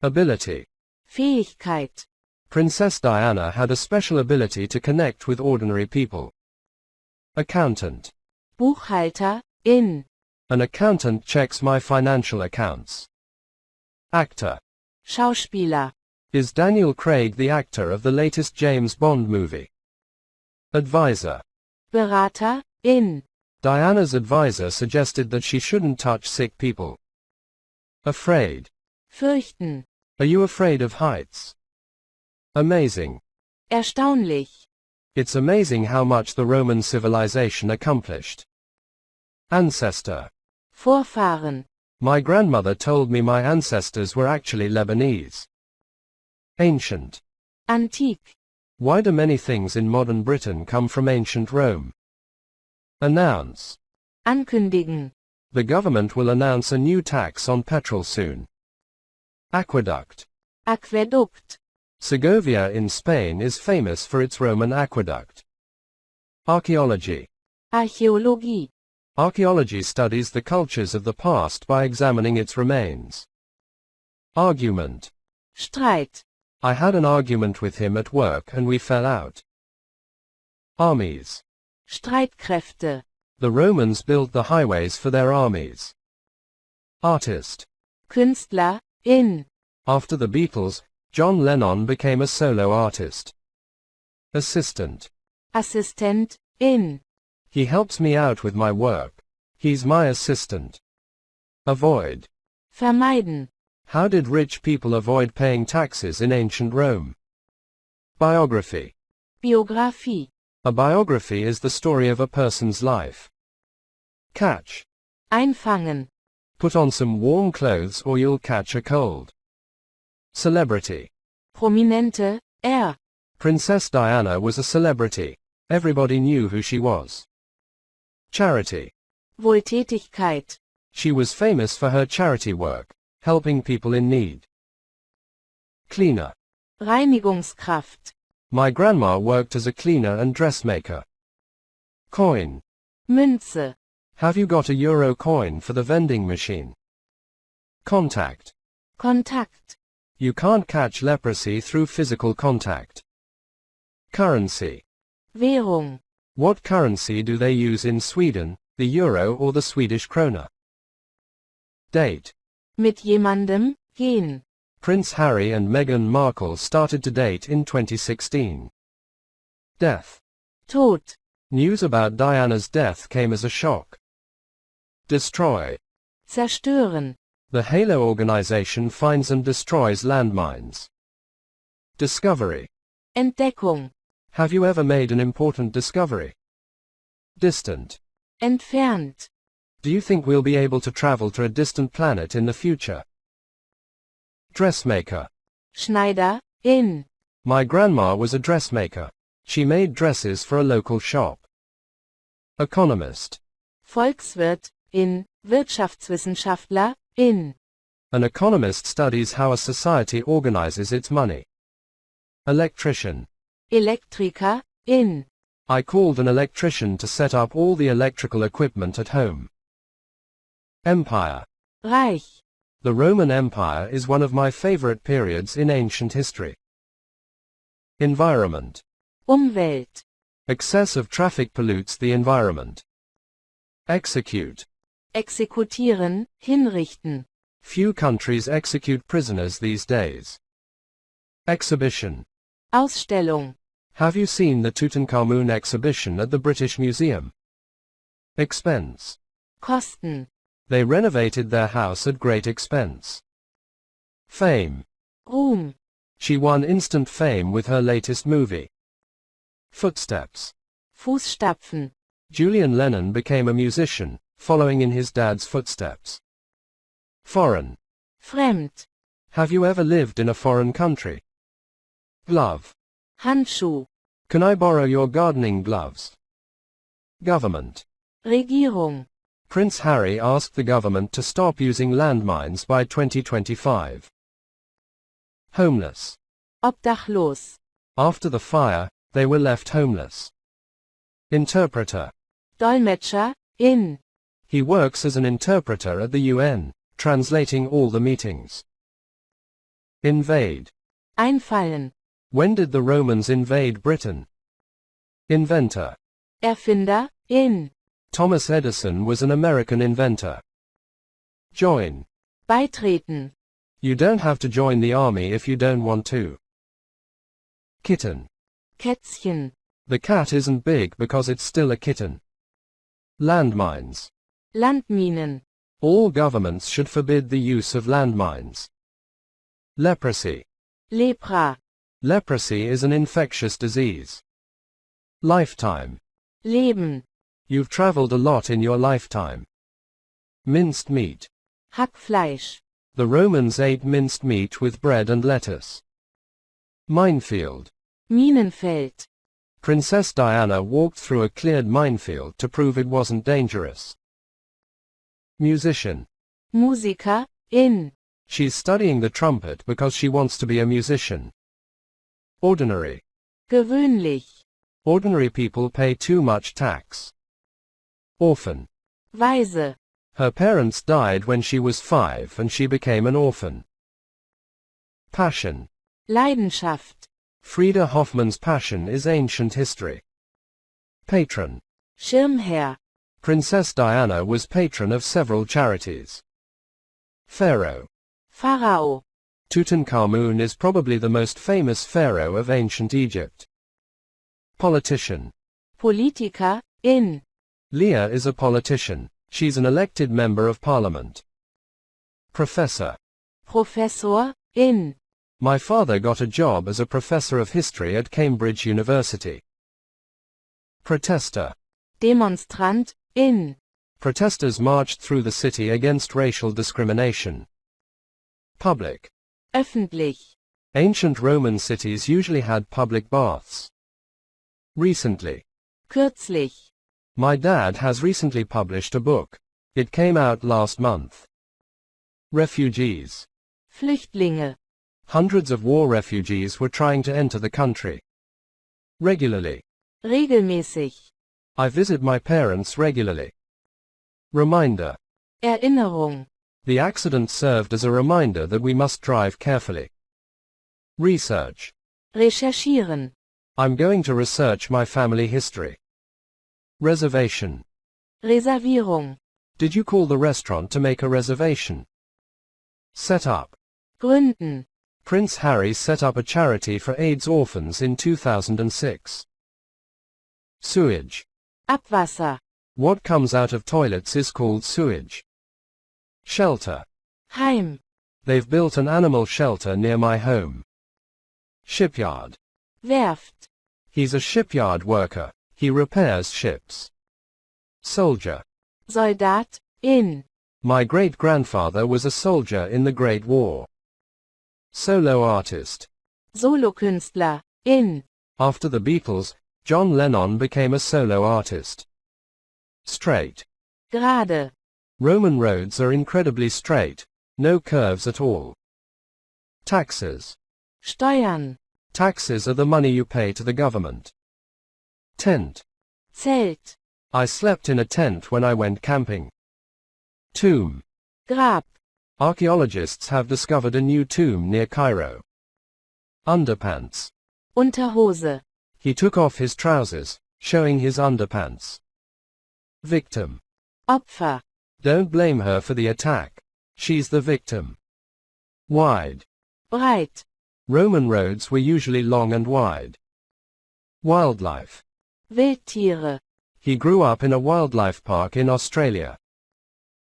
Ability. Fähigkeit. Princess Diana had a special ability to connect with ordinary people. Accountant. Buchhalter, in. An accountant checks my financial accounts. Actor. Schauspieler. Is Daniel Craig the actor of the latest James Bond movie? Advisor. Berater, in. Diana's advisor suggested that she shouldn't touch sick people. Afraid. Fürchten. Are you afraid of heights? Amazing. Erstaunlich. It's amazing how much the Roman civilization accomplished. Ancestor. Vorfahren. My grandmother told me my ancestors were actually Lebanese. Ancient. Antik. Why do many things in modern Britain come from ancient Rome? Announce. Ankündigen. The government will announce a new tax on petrol soon. Aqueduct. Aquädukt. Segovia in Spain is famous for its Roman aqueduct. Archaeology. Archäologie. Archaeology studies the cultures of the past by examining its remains. Argument. Streit. I had an argument with him at work and we fell out. Armies. Streitkräfte. The Romans built the highways for their armies. Artist. Künstler, in. After the Beatles, John Lennon became a solo artist. Assistant. Assistent, in. He helps me out with my work. He's my assistant. Avoid. Vermeiden. How did rich people avoid paying taxes in ancient Rome? Biography. Biografie. A biography is the story of a person's life. Catch. Einfangen. Put on some warm clothes or you'll catch a cold. Celebrity. Prominente, er. Princess Diana was a celebrity. Everybody knew who she was. Charity. Wohltätigkeit. She was famous for her charity work, helping people in need. Cleaner. Reinigungskraft. My grandma worked as a cleaner and dressmaker. Coin. Münze. Have you got a euro coin for the vending machine? Contact. Kontakt. You can't catch leprosy through physical contact. Currency. Währung. What currency do they use in Sweden, the euro or the Swedish krona? Date. Mit jemandem, gehen. Prince Harry and Meghan Markle started to date in 2016. Death. Tod. News about Diana's death came as a shock. Destroy. Zerstören. The Halo organization finds and destroys landmines. Discovery. Entdeckung. Have you ever made an important discovery? Distant. Entfernt. Do you think we'll be able to travel to a distant planet in the future? Dressmaker. Schneider, in. My grandma was a dressmaker. She made dresses for a local shop. Economist. Volkswirt, in. Wirtschaftswissenschaftler, in. An economist studies how a society organizes its money. Electrician. Elektriker, in. I called an electrician to set up all the electrical equipment at home. Empire. Reich. The Roman Empire is one of my favorite periods in ancient history. Environment. Umwelt. Excess of traffic pollutes the environment. Execute. Exekutieren, hinrichten. Few countries execute prisoners these days. Exhibition. Ausstellung. Have you seen the Tutankhamun exhibition at the British Museum? Expense. Kosten. They renovated their house at great expense. Fame. Ruhm. She won instant fame with her latest movie. Footsteps. Fußstapfen. Julian Lennon became a musician, following in his dad's footsteps. Foreign. Fremd. Have you ever lived in a foreign country? Glove. Handschuh. Can I borrow your gardening gloves? Government. Regierung. Prince Harry asked the government to stop using landmines by 2025. Homeless. Obdachlos. After the fire, they were left homeless. Interpreter. Dolmetscher, in. He works as an interpreter at the UN, translating all the meetings. Invade. Einfallen. When did the Romans invade Britain? Inventor. Erfinder. In. Thomas Edison was an American inventor. Join. Beitreten. You don't have to join the army if you don't want to. Kitten. Kätzchen. The cat isn't big because it's still a kitten. Landmines. Landminen. All governments should forbid the use of landmines. Leprosy. Lepra. Leprosy is an infectious disease. Lifetime. Leben. You've traveled a lot in your lifetime. Minced meat. Hackfleisch. The Romans ate minced meat with bread and lettuce. Minefield. Minenfeld. Princess Diana walked through a cleared minefield to prove it wasn't dangerous. Musician. Musiker. In. She's studying the trumpet because she wants to be a musician. Ordinary. Gewöhnlich. Ordinary people pay too much tax. Orphan. Waise. Her parents died when she was 5 and she became an orphan. Passion. Leidenschaft. Frieda Hoffmann's Passion is ancient history. Patron. Schirmherr. Princess Diana was patron of several charities. Pharaoh. Pharao. Tutankhamun is probably the most famous pharaoh of ancient Egypt. Politician. Politiker. In. Leah is a politician. She's an elected member of parliament. Professor. Professor. In. My father got a job as a professor of history at Cambridge University. Protester. Demonstrant. In. Protesters marched through the city against racial discrimination. Public. Öffentlich. Ancient Roman cities usually had public baths. Recently. Kürzlich. My dad has recently published a book. It came out last month. Refugees. Flüchtlinge. Hundreds of war refugees were trying to enter the country. Regularly. Regelmäßig. I visit my parents regularly. Reminder. Erinnerung. The accident served as a reminder that we must drive carefully. Research. Recherchieren. I'm going to research my family history. Reservation. Reservierung. Did you call the restaurant to make a reservation? Set up. Gründen. Prince Harry set up a charity for AIDS orphans in 2006. Sewage. Abwasser. What comes out of toilets is called sewage. Shelter. Heim. They've built an animal shelter near my home. Shipyard. Werft. He's a shipyard worker. He repairs ships. Soldier. Soldat. In. My great-grandfather was a soldier in the Great War. Solo artist. Solokünstler. In. After the Beatles, John Lennon became a solo artist. Straight. Gerade. Roman roads are incredibly straight. No curves at all. Taxes. Steuern. Taxes are the money you pay to the government. Tent. Zelt. I slept in a tent when I went camping. Tomb. Grab. Archaeologists have discovered a new tomb near Cairo. Underpants. Unterhose. He took off his trousers, showing his underpants. Victim. Opfer. Don't blame her for the attack. She's the victim. Wide. Breit. Roman roads were usually long and wide. Wildlife. Wildtiere. He grew up in a wildlife park in Australia.